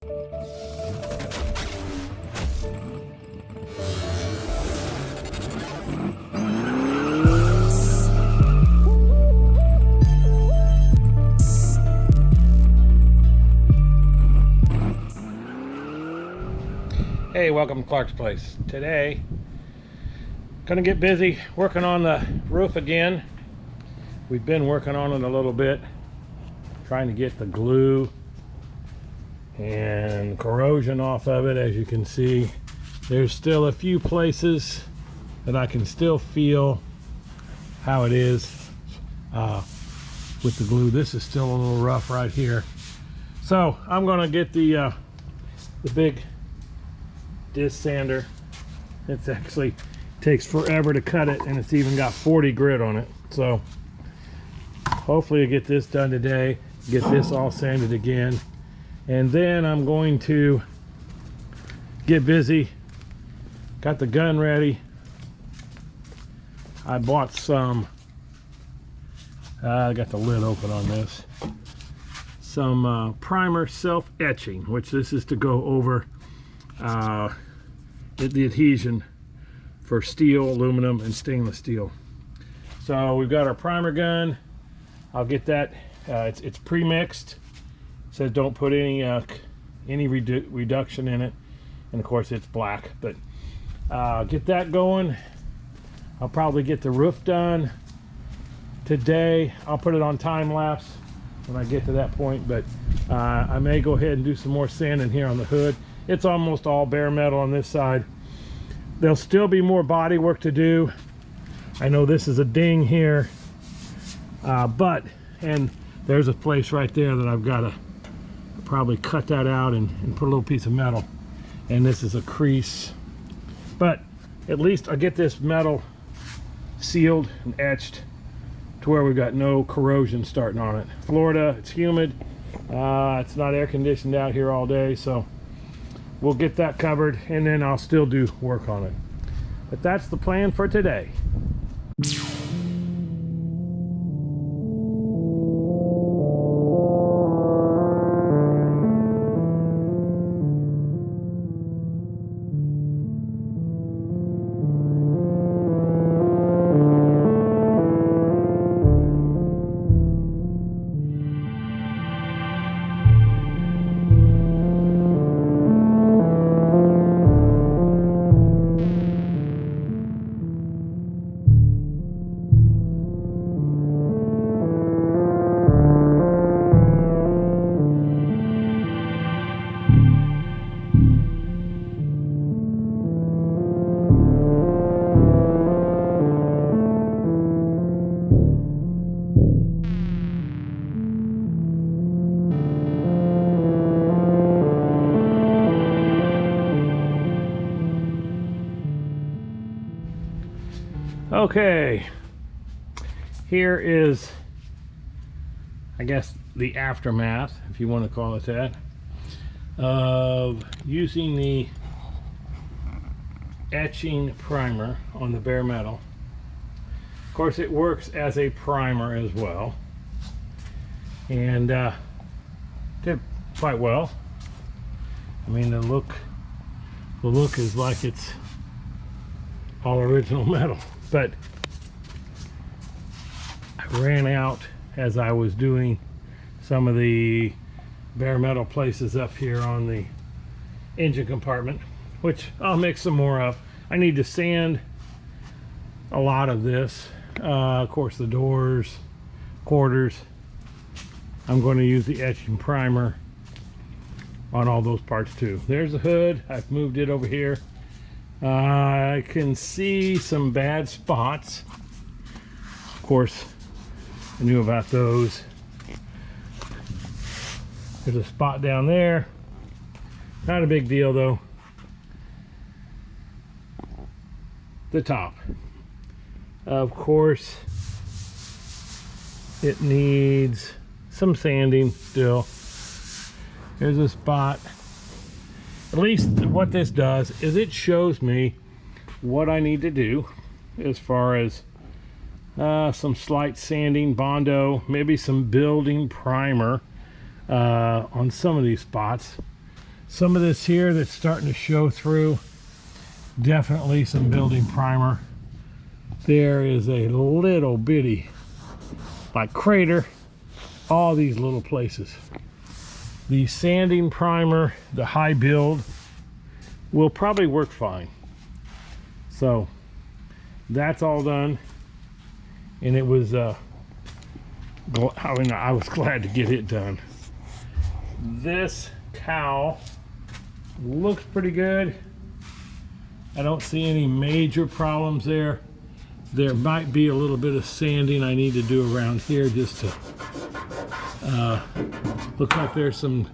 Hey, welcome to Clark's Place. Today, gonna get busy working on the roof again. We've been working on it a little bit, trying to get the glue and corrosion off of it. As you can see, there's still a few places that I can still feel how it is with the glue. This is still a little rough right here. So I'm gonna get the big disc sander. It's actually takes forever to cut it, and it's even got 40 grit on it. So hopefully I get this done today, get this all sanded again, and then I'm going to get busy. Got the gun ready. I bought some I got the lid open on this, some primer self-etching, which this is to go over the adhesion for steel, aluminum, and stainless steel. So we've got our primer gun. I'll get that. It's pre-mixed. It says don't put any reduction in it, and of course it's black. But get that going. I'll probably get the roof done today. I'll put it on time lapse when I get to that point. But I may go ahead and do some more sanding here on the hood. It's almost all bare metal on this side. There'll still be more body work to do. I know this is a ding here, and there's a place right there that I've got to probably cut that out and put a little piece of metal. And this is a crease, but at least I get this metal sealed and etched to where we've got no corrosion starting on it. Florida, it's humid. It's not air conditioned out here all day, so we'll get that covered, and then I'll still do work on it. But that's the plan for today. Okay, here is, I guess, the aftermath, if you want to call it that, of using the etching primer on the bare metal. Of course, it works as a primer as well, and did quite well. I mean, the look is like it's all original metal. But I ran out as I was doing some of the bare metal places up here on the engine compartment, which I'll mix some more up. I need to sand a lot of this. Of course, the doors, quarters. I'm going to use the etching primer on all those parts too. There's the hood. I've moved it over here. I can see some bad spots. Of course, I knew about those. There's a spot down there. Not a big deal though. The top. Of course, it needs some sanding still. There's a spot. At least what this does is it shows me what I need to do as far as some slight sanding, Bondo, maybe some building primer on some of these spots. Some of this here that's starting to show through, definitely some building primer. There is a little bitty like crater, all these little places. The sanding primer, the high build, will probably work fine. So that's all done, and it was I was glad to get it done. This cowl looks pretty good. I don't see any major problems there. There might be a little bit of sanding I need to do around here just to look like there's some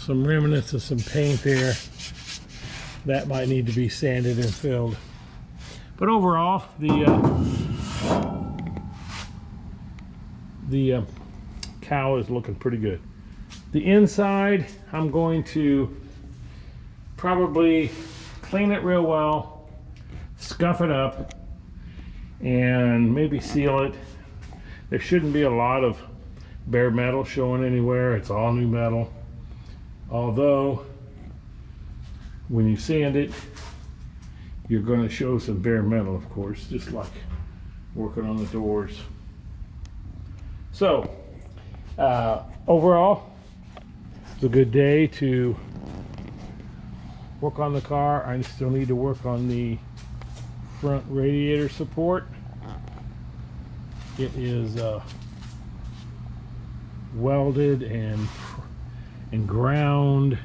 remnants of some paint there that might need to be sanded and filled. But overall, the cowl is looking pretty good. The inside, I'm going to probably clean it real well, scuff it up, and maybe seal it. There shouldn't be a lot of bare metal showing anywhere. It's all new metal. Although, when you sand it, you're going to show some bare metal, of course, just like working on the doors. So, overall, it's a good day to work on the car. I still need to work on the front radiator support. It is welded and ground.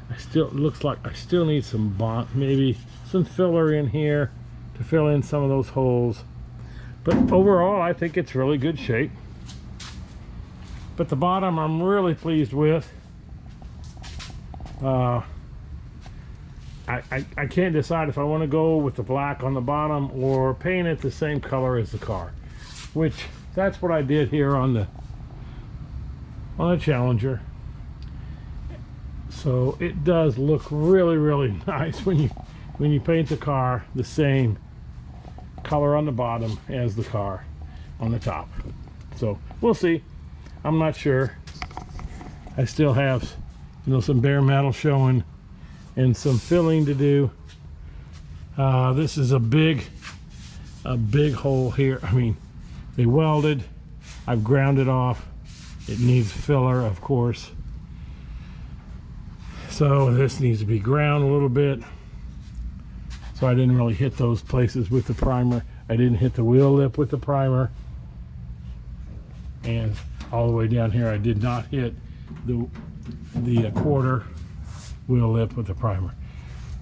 It looks like I still need some bond, maybe some filler in here to fill in some of those holes. But overall, I think it's really good shape. But the bottom, I'm really pleased with. I can't decide if I want to go with the black on the bottom or paint it the same color as the car, which that's what I did here on the Challenger. So it does look really, really nice when you paint the car the same color on the bottom as the car on the top. So we'll see. I'm not sure. I still have, some bare metal showing and some filling to do. This is a big hole here. I mean, they welded. I've ground it off. It needs filler, of course. So this needs to be ground a little bit. So I didn't really hit those places with the primer. I didn't hit the wheel lip with the primer. And all the way down here, I did not hit the quarter wheel lip with the primer.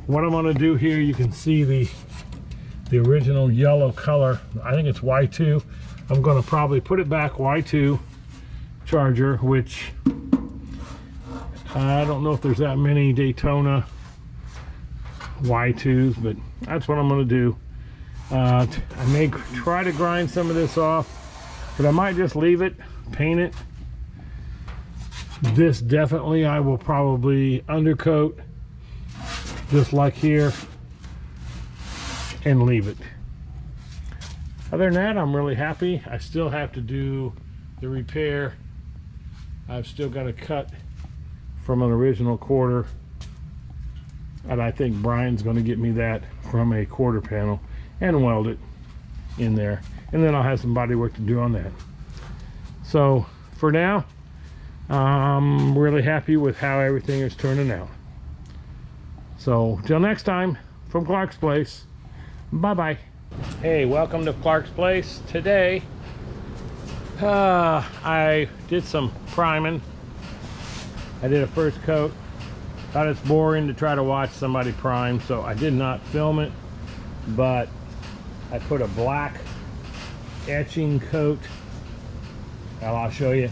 What I'm going to do here, you can see the original yellow color. I think it's Y2. I'm going to probably put it back Y2 Charger, which I don't know if there's that many Daytona Y2s, but that's what I'm going to do. I may try to grind some of this off, but I might just leave it, paint it. This definitely I will probably undercoat, just like here, and leave it. Other than that, I'm really happy. I still have to do the repair. I've still got to cut from an original quarter, and I think Brian's going to get me that from a quarter panel and weld it in there, and then I'll have some body work to do on that. So for now, I'm really happy with how everything is turning out. So till next time, from Clark's Place, bye bye. Hey, welcome to Clark's Place. Today I did some priming. I did a first coat. Thought it's boring to try to watch somebody prime, so I did not film it, but I put a black etching coat. Well, I'll show you.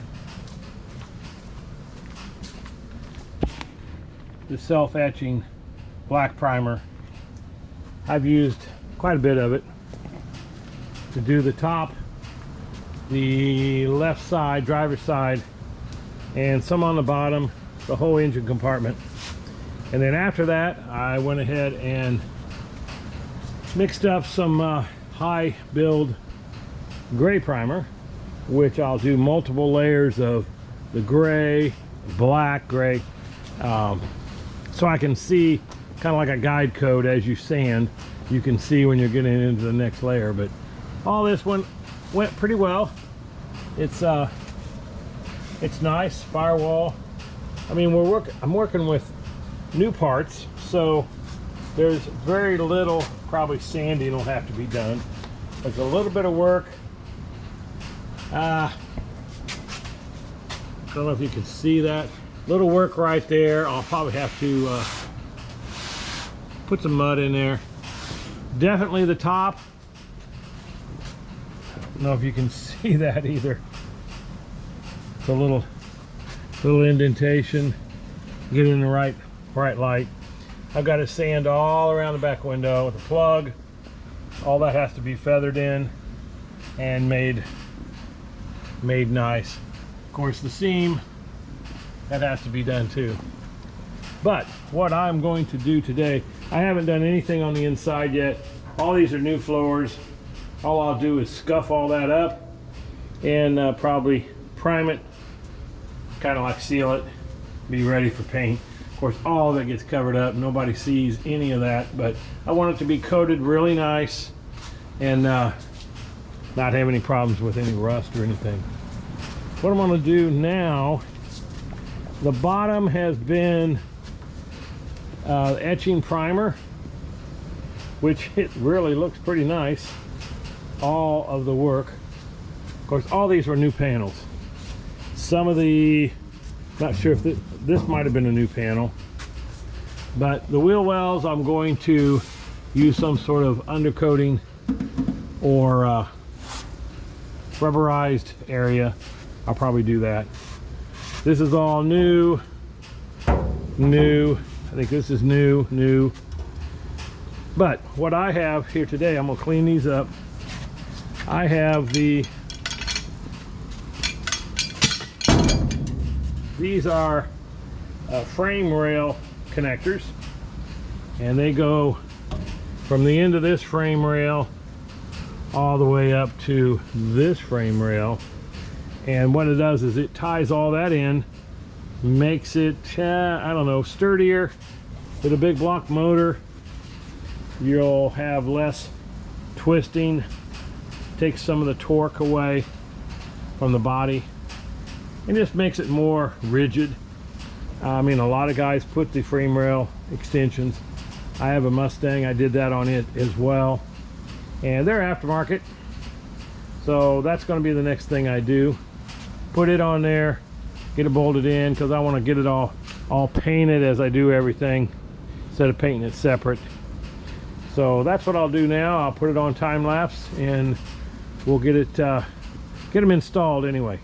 The self-etching black primer. I've used quite a bit of it to do the top, the left side, driver's side, and some on the bottom, the whole engine compartment. And then after that, I went ahead and mixed up some high build gray primer, which I'll do multiple layers of the gray, black, gray, so I can see, kind of like a guide code as you sand, you can see when you're getting into the next layer. But all this one went pretty well. It's nice firewall. I mean, I'm working with new parts, so there's very little probably sanding will have to be done. There's a little bit of work. I don't know if you can see that little work right there. I'll probably have to put some mud in there. Definitely the top. I don't know if you can see that either. It's a little indentation. Get it in the right light. I've got to sand all around the back window with a plug. All that has to be feathered in and made nice. Of course, the seam, that has to be done too. But what I'm going to do today, I haven't done anything on the inside yet. All these are new floors. All I'll do is scuff all that up and probably prime it, kind of like seal it, be ready for paint. Of course, all of it gets covered up. Nobody sees any of that, but I want it to be coated really nice and not have any problems with any rust or anything. What I'm going to do now, the bottom has been etching primer, which it really looks pretty nice. All of the work. Of course, all these were new panels. Some of the, not sure if this might have been a new panel, but the wheel wells I'm going to use some sort of undercoating or rubberized area. I'll probably do that. This is all new. I think this is new. But what I have here today, I'm gonna clean these up. I have these are frame rail connectors, and they go from the end of this frame rail all the way up to this frame rail. And what it does is it ties all that in, makes it I don't know, sturdier. With a big block motor, you'll have less twisting, takes some of the torque away from the body, and just makes it more rigid. I mean, a lot of guys put the frame rail extensions. I have a Mustang, I did that on it as well, and they're aftermarket, so that's going to be the next thing I do. Put it on there, get it bolted in, because I want to get it all painted as I do everything instead of painting it separate. So that's what I'll do now. I'll put it on time lapse and we'll get them installed anyway.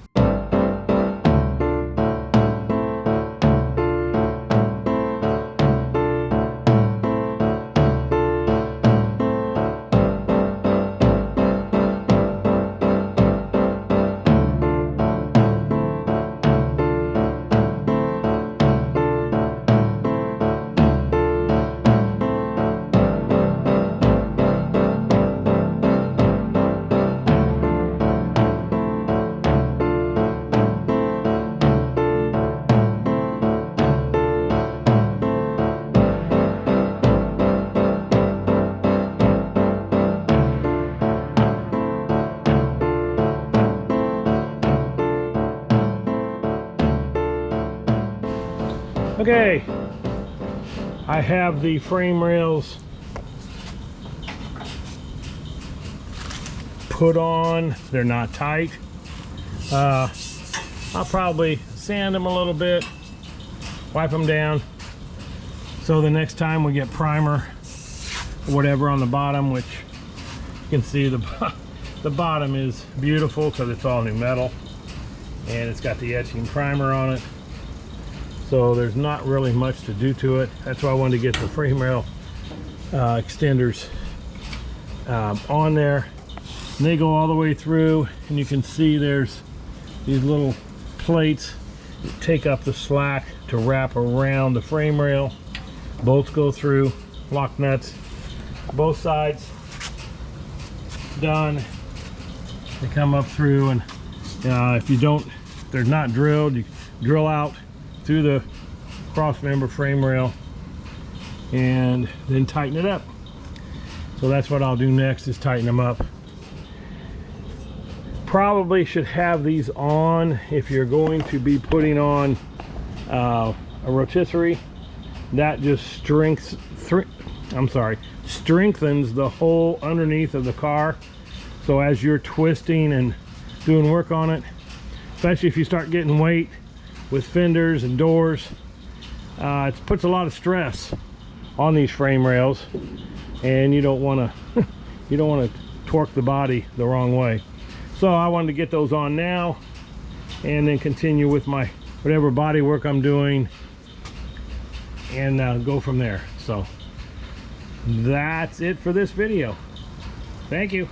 Okay, I have the frame rails put on. They're not tight. I'll probably sand them a little bit, wipe them down, so the next time we get primer or whatever on the bottom, which you can see the bottom is beautiful because it's all new metal and it's got the etching primer on it. So there's not really much to do to it. That's why I wanted to get the frame rail extenders on there. And they go all the way through, and you can see there's these little plates that take up the slack to wrap around the frame rail. Bolts go through, lock nuts, both sides done. They come up through, and if they're not drilled, you drill out through the cross member frame rail and then tighten it up. So that's what I'll do next, is tighten them up. Probably should have these on if you're going to be putting on a rotisserie. That just strengthens the hole underneath of the car. So as you're twisting and doing work on it, especially if you start getting weight with fenders and doors, it puts a lot of stress on these frame rails, and you don't want to torque the body the wrong way. So I wanted to get those on now and then continue with my whatever body work I'm doing and go from there. So that's it for this video. Thank you.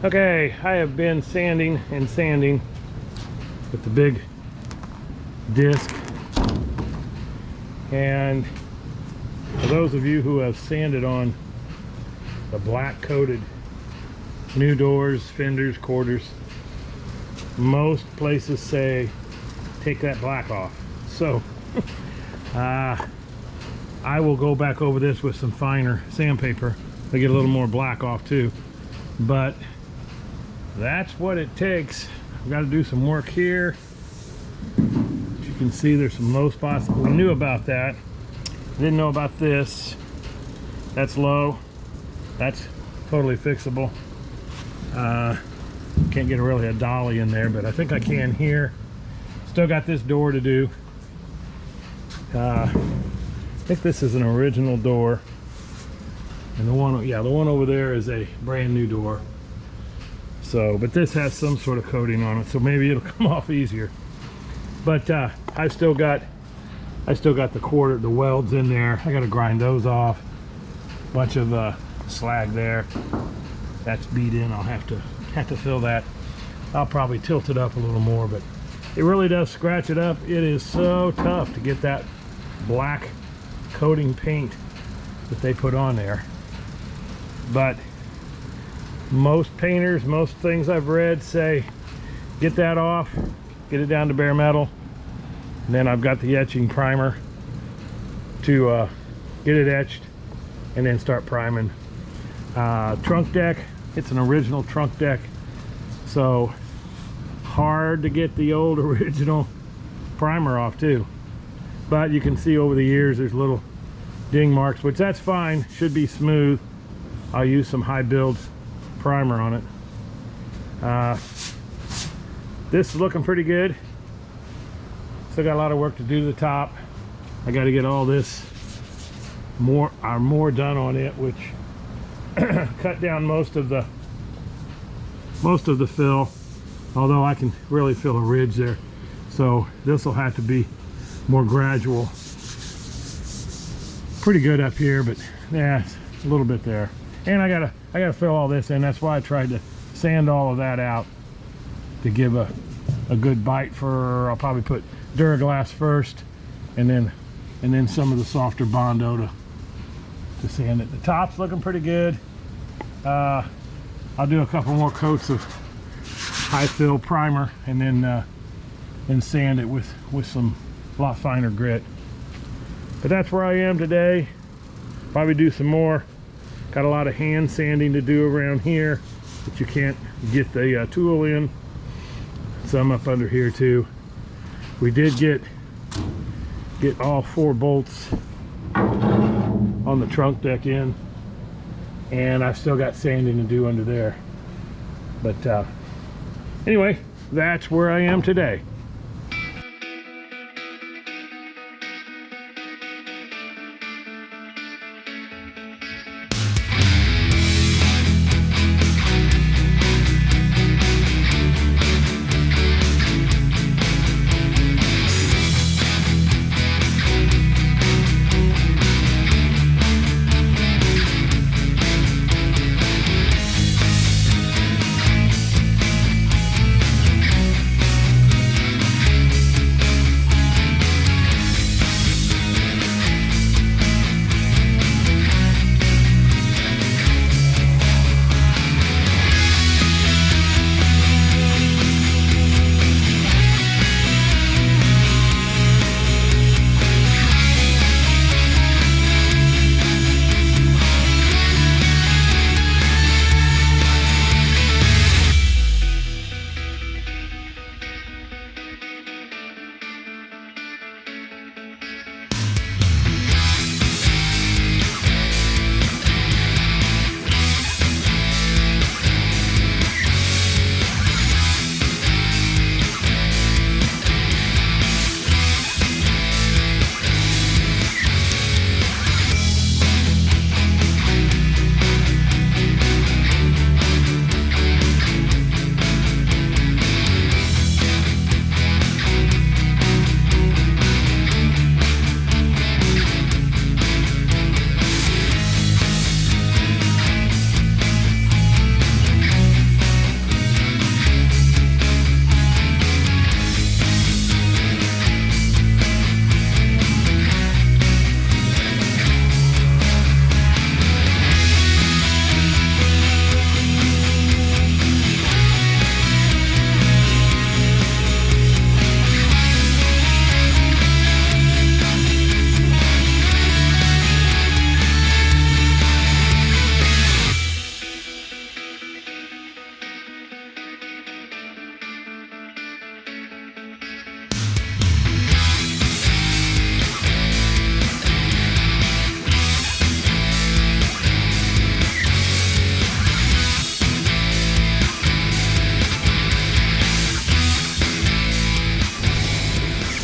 Okay, I have been sanding and sanding with the big disc, and for those of you who have sanded on the black coated new doors, fenders, quarters, most places say take that black off. So I will go back over this with some finer sandpaper to get a little more black off too, but that's what it takes. I've got to do some work here. As you can see, there's some low spots. We knew about that. Didn't know about this. That's low. That's totally fixable. Can't get really a dolly in there, but I think I can here. Still got this door to do. I think this is an original door, and the one over there is a brand new door. So, but this has some sort of coating on it, so maybe it'll come off easier. But I still got the welds in there. I got to grind those off. Bunch of slag there. That's beat in. I'll have to fill that. I'll probably tilt it up a little more, but it really does scratch it up. It is so tough to get that black coating paint that they put on there. But most painters, most things I've read say get that off, get it down to bare metal, and then I've got the etching primer to get it etched and then start priming. Trunk deck, it's an original trunk deck, so hard to get the old original primer off too, but you can see over the years there's little ding marks, which that's fine, should be smooth. I'll use some high build primer on it. This is looking pretty good. Still got a lot of work to do to the top. I got to get all this more done on it, which cut down most of the fill, although I can really feel a ridge there, so this will have to be more gradual. Pretty good up here, but yeah, it's a little bit there, and I gotta fill all this in. That's why I tried to sand all of that out to give a good bite for, I'll probably put Duraglass first and then some of the softer Bondo to sand it. The top's looking pretty good. I'll do a couple more coats of high fill primer and then sand it with some lot finer grit. But that's where I am today. Probably do some more. Got a lot of hand sanding to do around here, but you can't get the tool in. Some up under here too. We did get all 4 bolts on the trunk deck in, and I've still got sanding to do under there. But anyway, that's where I am today.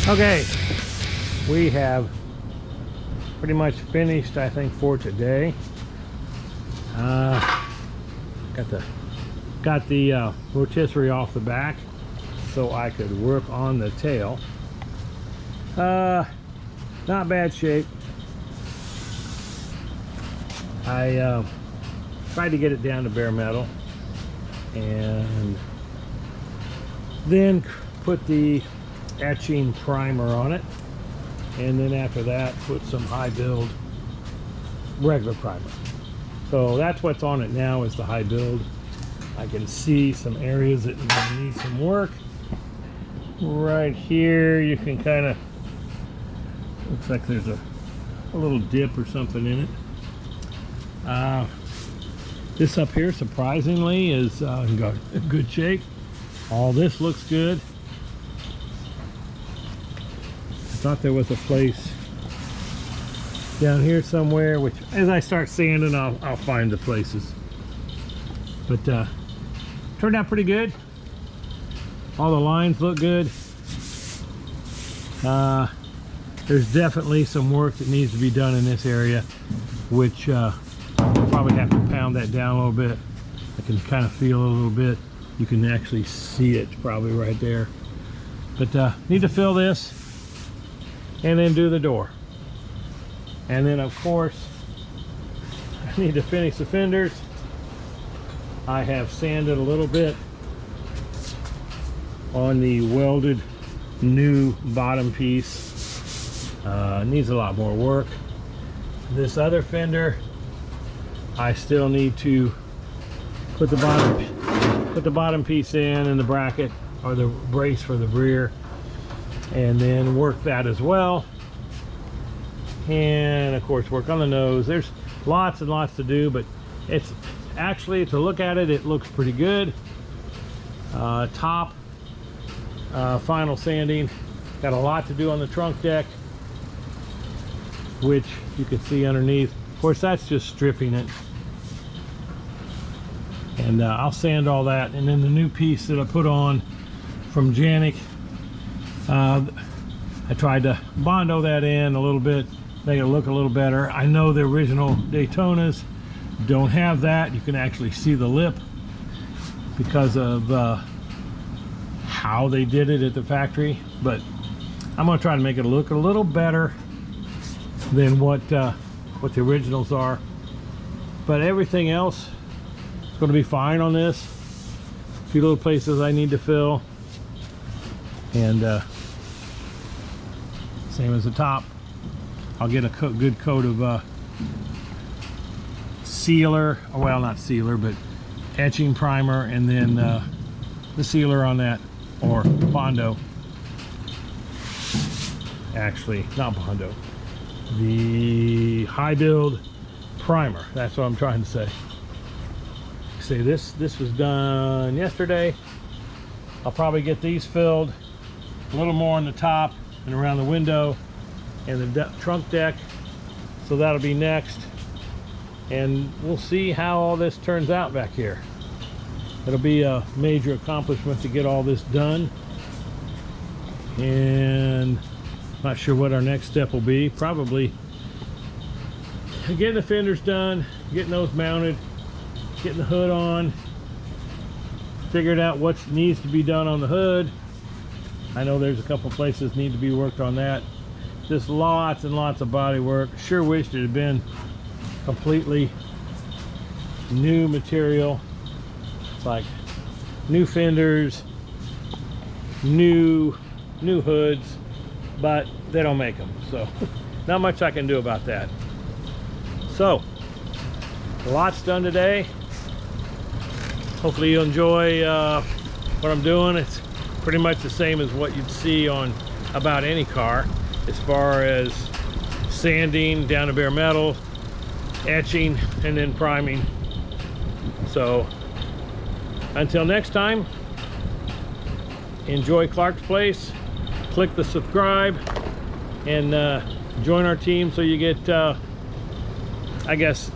Okay, we have pretty much finished, I think, for today. Got the rotisserie off the back so I could work on the tail. Not bad shape. I tried to get it down to bare metal and then put the etching primer on it, and then after that put some high build regular primer. So that's what's on it now, is the high build. I can see some areas that need some work. Right here, you can kind of, looks like there's a little dip or something in it. This up here, surprisingly, is in good shape. All this looks good. I thought there was a place down here somewhere, which as I start sanding, I'll find the places. But turned out pretty good. All the lines look good. There's definitely some work that needs to be done in this area, which I'll probably have to pound that down a little bit. I can kind of feel it a little bit. You can actually see it probably right there. But need to fill this and then do the door. And then of course, I need to finish the fenders. I have sanded a little bit on the welded new bottom piece. Needs a lot more work. This other fender, I still need to put the bottom piece in and the bracket or the brace for the rear, and then work that as well. And of course work on the nose. There's lots and lots to do, but it's actually, to look at it, it looks pretty good. Top final sanding. Got a lot to do on the trunk deck, which you can see underneath. Of course, that's just stripping it. And I'll sand all that. And then the new piece that I put on from Janik, I tried to Bondo that in a little bit, make it look a little better. I know the original Daytonas don't have that. You can actually see the lip because of how they did it at the factory, but I'm going to try to make it look a little better than what the originals are. But everything else is going to be fine on this. A few little places I need to fill, and same as the top. I'll get a good coat of sealer, well, not sealer, but etching primer, and then the sealer on that, or Bondo. Actually, not Bondo, the high build primer. That's what I'm trying to say. See, this was done yesterday. I'll probably get these filled, a little more on the top and around the window and the trunk deck, so that'll be next. And we'll see how all this turns out back here. It'll be a major accomplishment to get all this done, and not sure what our next step will be. Probably getting the fenders done, getting those mounted, getting the hood on, figured out what needs to be done on the hood. I know there's a couple places need to be worked on that. Just lots and lots of body work. Sure wished it had been completely new material. It's like new fenders, new hoods, but they don't make them, so not much I can do about that. So lots done today. Hopefully you'll enjoy what I'm doing. It's pretty much the same as what you'd see on about any car, as far as sanding down to bare metal, etching, and then priming. So until next time, enjoy Clark's Place. Click the subscribe and join our team so you get I guess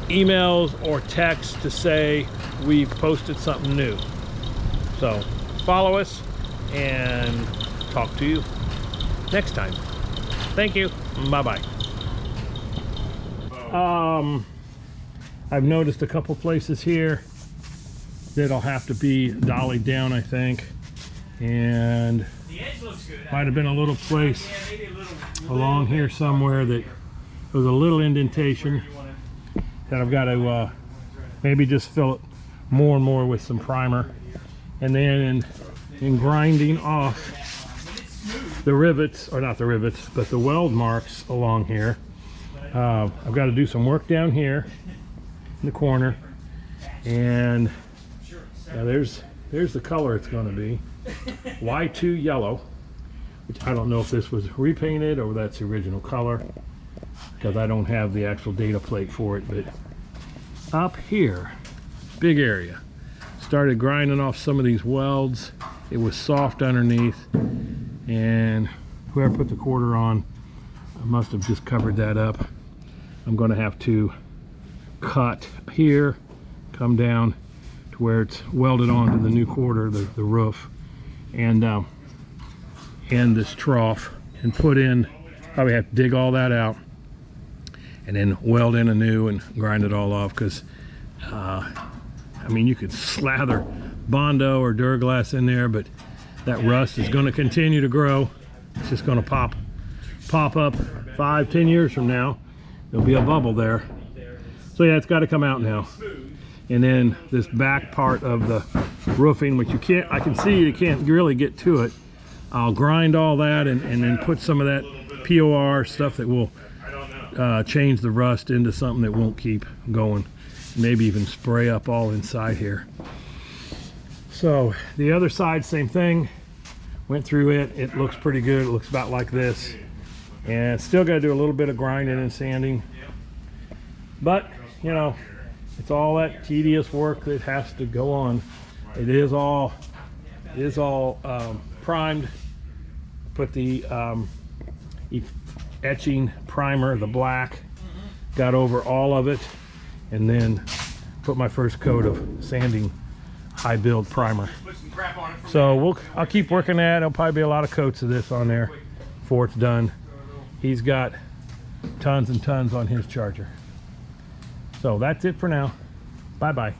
emails or texts to say we've posted something new. So follow us and talk to you next time. Thank you. Bye-bye. I've noticed a couple places here that'll have to be dollied down, I think. And the edge looks good. Might have been a little place along here somewhere that was a little indentation that I've got to maybe just fill it more and more with some primer. And then in grinding off the rivets, or not the rivets, but the weld marks along here, I've got to do some work down here in the corner, And now there's the color it's going to be. Y2 yellow, which I don't know if this was repainted or that's the original color, because I don't have the actual data plate for it. But up here, big area, started grinding off some of these welds. It was soft underneath, and whoever put the quarter on, I must have just covered that up. I'm going to have to cut here, come down to where it's welded onto the new quarter, the roof, and this trough, and put in, probably have to dig all that out and then weld in a new and grind it all off, because I mean, you could slather Bondo or Duraglass in there, but that rust is going to continue to grow. It's just going to pop up 5-10 years from now. There'll be a bubble there. So yeah, it's got to come out now. And then this back part of the roofing, which I can see you can't really get to it. I'll grind all that and then put some of that POR stuff that will change the rust into something that won't keep going. Maybe even spray up all inside here. So the other side, same thing. Went through it. It looks pretty good. It looks about like this. And still got to do a little bit of grinding and sanding. But, you know, it's all that tedious work that has to go on. It is all primed. Put the etching primer, the black, got over all of it, and then put my first coat of sanding high build primer. So I'll keep working that. There'll probably be a lot of coats of this on there before it's done. He's got tons and tons on his Charger. So that's it for now. Bye bye.